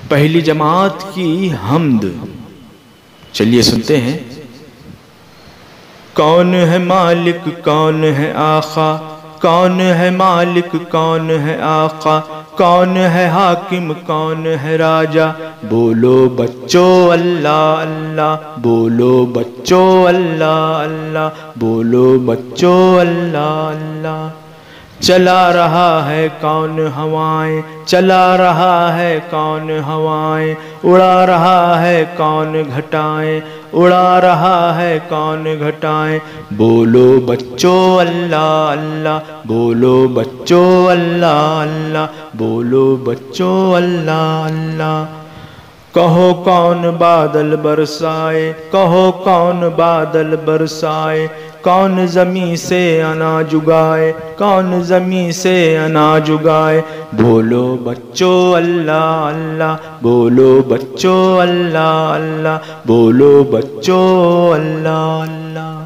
پہلی جماعت کی حمد. چلیے سنتے ہیں. کون ہے مالک کون ہے آقا، کون ہے مالک کون ہے آقا، کون ہے حاکم کون ہے راجا، بولو بچوں اللہ اللہ، بولو بچوں اللہ اللہ، بولو بچوں اللہ اللہ. چلا رہا ہے کون ہوائیں، چلا رہا ہے کون ہوائیں، اڑا رہا ہے کون گھٹائیں، اڑا رہا ہے کون گھٹائیں، بولو بچوں اللہ اللہ، بولو بچوں اللہ اللہ، بولو بچوں اللہ اللہ. کہو کون بادل برسائے، کہو کون بادل برسائے، کون زمیں سے اناج اگائے، کون زمیں سے اناج اگائے، بولو بچوں اللہ اللہ، بولو بچوں اللہ اللہ، بولو بچوں اللہ اللہ.